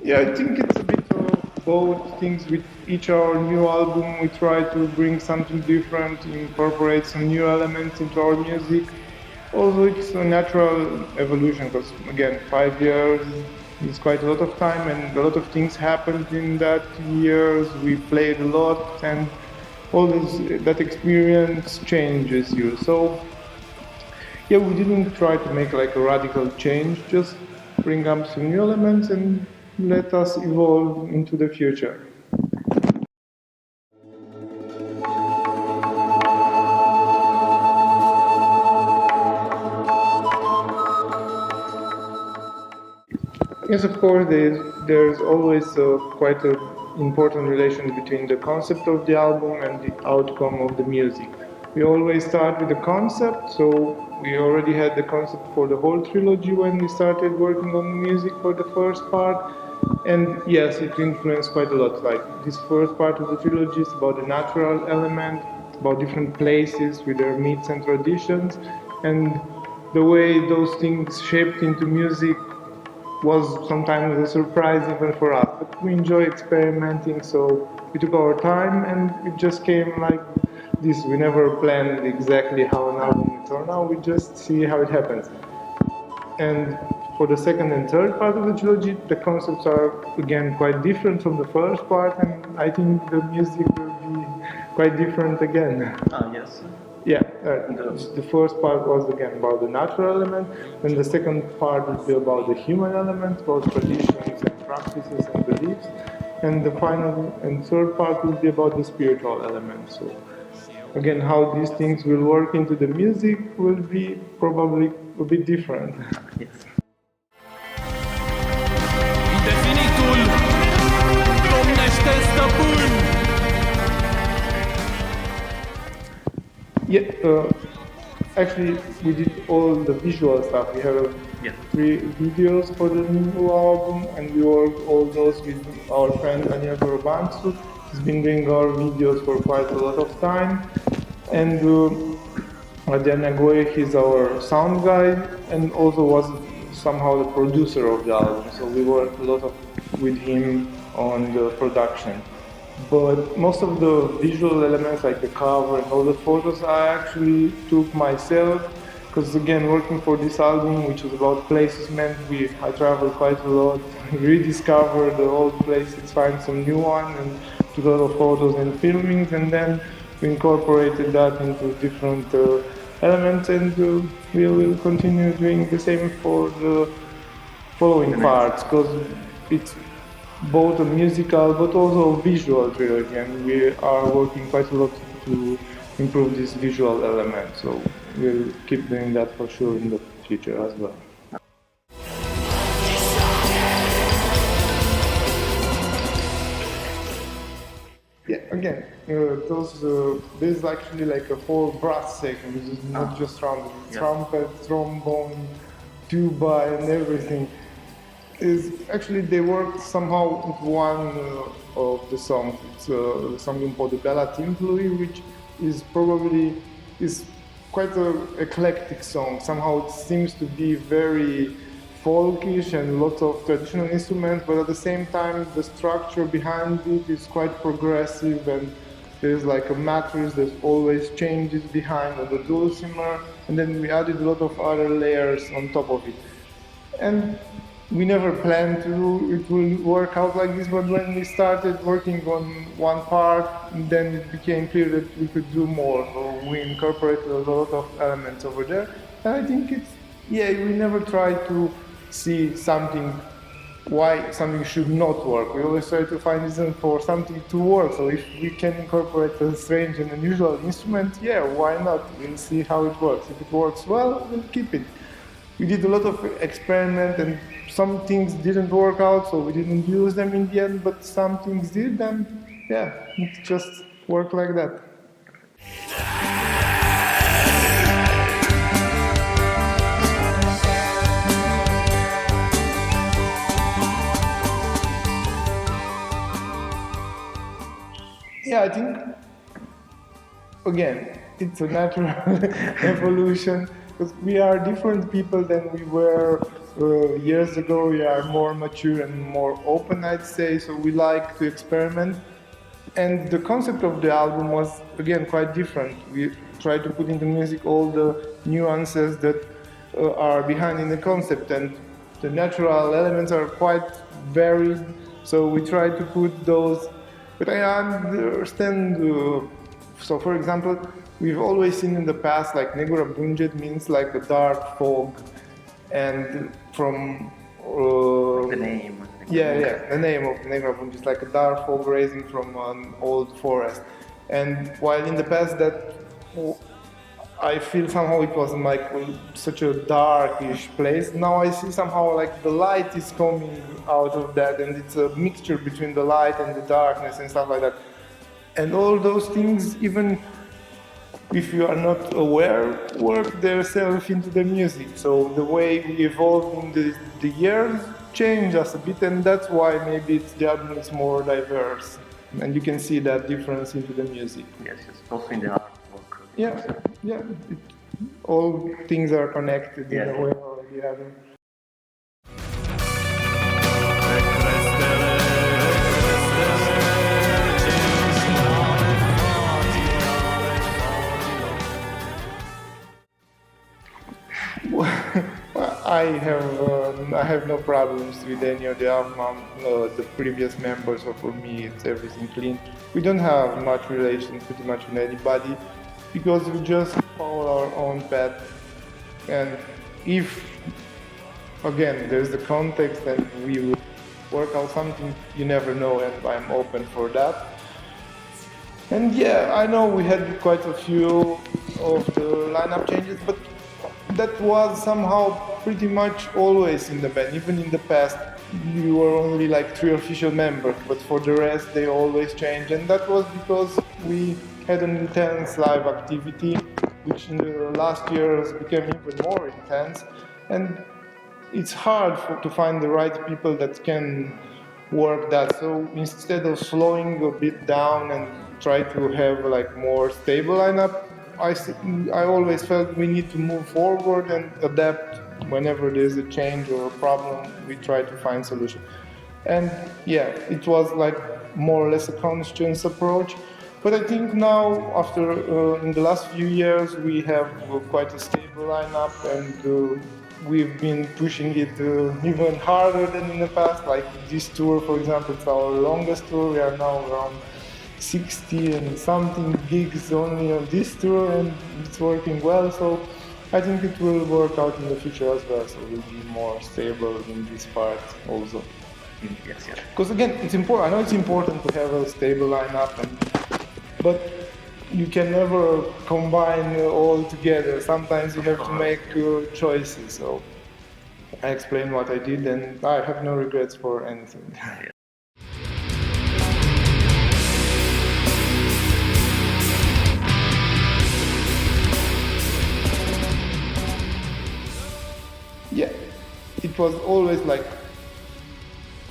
Yeah, I think it's a bit of both things. With each our new album, we try to bring something different, incorporate some new elements into our music. Also, it's a natural evolution because, again, 5 years is quite a lot of time, and a lot of things happened in that years. We played a lot, and all that experience changes you. So, yeah, we didn't try to make like a radical change, just bring up some new elements and let us evolve into the future. Yes, of course, there's always quite an important relation between the concept of the album and the outcome of the music. We always start with the concept, so we already had the concept for the whole trilogy when we started working on music for the first part. And yes, it influenced quite a lot. Like this first part of the trilogy is about the natural element, about different places with their myths and traditions, and the way those things shaped into music was sometimes a surprise even for us. But we enjoy experimenting, so we took our time and it just came like this. We never planned exactly how an album would turn out, we just see how it happens. And for the second and third part of the trilogy, the concepts are again quite different from the first part, and I think the music will be quite different again. Yes. Yeah, the first part was again about the natural element, then the second part will be about the human element, about traditions and practices and beliefs, and the final and third part will be about the spiritual element. So again, how these things will work into the music will be probably a bit different. Yes. Indefinitul domnește stăpân. Yeah, actually, we did all the visual stuff. We have 3 videos for the new album, and we worked all those with our friend Negură Bunget. He's been doing our videos for quite a lot of time, and Negru, he's our sound guy, and also was somehow the producer of the album. So we worked a lot with him on the production. But most of the visual elements, like the cover and all the photos, I actually took myself, because again, working for this album, which was about places, meant I traveled quite a lot, rediscovered the old places, find some new ones, and took a lot of photos and filmings, and then we incorporated that into different elements, and we will continue doing the same for the following parts, because it's both a musical but also a visual trilogy, and we are working quite a lot to improve this visual element, so we'll keep doing that for sure in the future as well. Yeah, again, there's actually like a whole brass section, which is not just trumpet, trombone, tuba and everything. Actually they worked somehow with one of the songs. It's a song called the Bella Timplui, which is quite an eclectic song. Somehow it seems to be very folkish and lots of traditional instruments, but at the same time the structure behind it is quite progressive, and there's like a matrix, there's always changes behind the dulcimer, and then we added a lot of other layers on top of it. And we never planned it will work out like this, but when we started working on one part, then it became clear that we could do more. So we incorporated a lot of elements over there. And I think we never tried to see why something should not work. We always try to find reason for something to work. So if we can incorporate a strange and unusual instrument, why not? We'll see how it works. If it works well, we'll keep it. We did a lot of experiment, and some things didn't work out, so we didn't use them in the end, but some things did, and it just worked like that. I think, again, it's a natural evolution, because we are different people than we were years ago. We are more mature and more open, I'd say, so we like to experiment. And the concept of the album was, again, quite different. We tried to put into music all the nuances that are behind in the concept, and the natural elements are quite varied, so we try to put those. But I understand, so for example, we've always seen in the past like Negură Bunget means like a dark fog, and from The name. the name of Negură Bunget is like a dark fog rising from an old forest. And while in the past that I feel somehow it was like such a darkish place, now I see somehow like the light is coming out of that, and it's a mixture between the light and the darkness and stuff like that. And all those things, even if you are not aware, work themselves into the music. So the way we evolved in the years changed us a bit, and that's why maybe the album is more diverse. And you can see that difference into the music. Yes, also in the artwork. Yeah. All things are connected in a way or the other. I have no problems with any of the album. The previous members, so for me it's everything clean. We don't have much relations pretty much with anybody, because we just follow our own path. And if, again, there's the context and we will work out something, you never know, and I'm open for that. And yeah, I know we had quite a few of the lineup changes, but that was somehow pretty much always in the band. Even in the past, you were only like 3 official members, but for the rest, they always changed. And that was because we had an intense live activity, which in the last years became even more intense. And it's hard to find the right people that can work that. So instead of slowing a bit down and try to have like more stable lineup, I always felt we need to move forward and adapt. Whenever there's a change or a problem, we try to find solution. And yeah, it was like more or less a conscious approach. But I think now, after in the last few years, we have quite a stable lineup, and we've been pushing it even harder than in the past. Like this tour, for example, it's our longest tour. We are now around 60 and something gigs only on this tour, and it's working well. So I think it will work out in the future as well. So we'll be more stable in this part also. Yes. Because again, it's important. I know it's important to have a stable lineup, but you can never combine all together. Sometimes you have to make choices. So I explained what I did, and I have no regrets for anything. Yeah, it was always like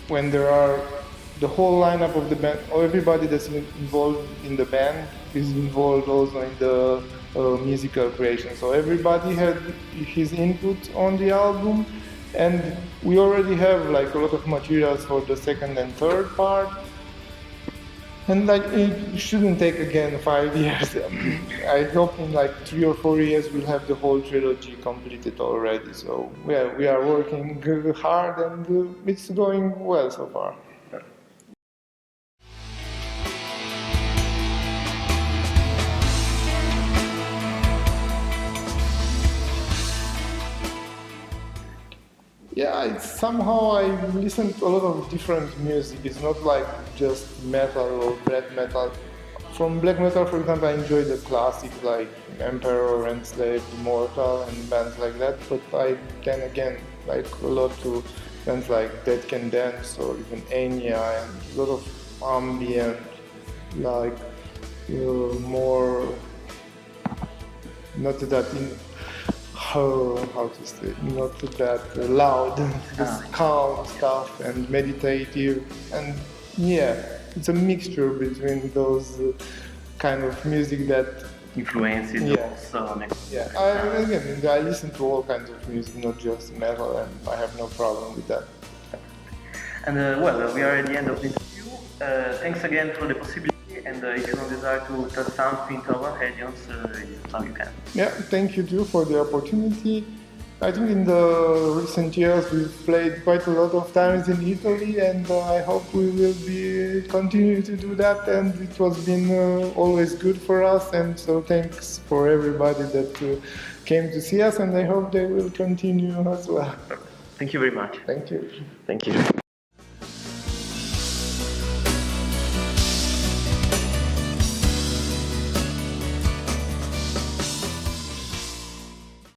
when there are the whole lineup of the band, or everybody that's involved in the band is involved also in the musical creation. So everybody had his input on the album, and we already have like a lot of materials for the second and third part. And like it shouldn't take again 5 years. I hope in like 3 or 4 years we'll have the whole trilogy completed already. So yeah, we are working hard, and it's going well so far. Yeah, somehow I listen to a lot of different music. It's not like just metal or black metal. From black metal, for example, I enjoy the classics like Emperor, Enslaved, Immortal, and bands like that. But I can again like a lot to bands like Dead Can Dance or even Enya, and a lot of ambient, like more not that how to say, not that loud, just calm stuff and meditative, and yeah, it's a mixture between those kind of music that influenced Yeah. also. Yeah, I listen to all kinds of music, not just metal, and I have no problem with that. And well, we are at the end of the interview. Thanks again for the possibility, and if you desire to tell something to our audience, now you can. Yeah, thank you too for the opportunity. I think in the recent years we've played quite a lot of times in Italy, and I hope we will be continue to do that. And it was been always good for us. And so thanks for everybody that came to see us, and I hope they will continue as well. Thank you very much. Thank you. Thank you.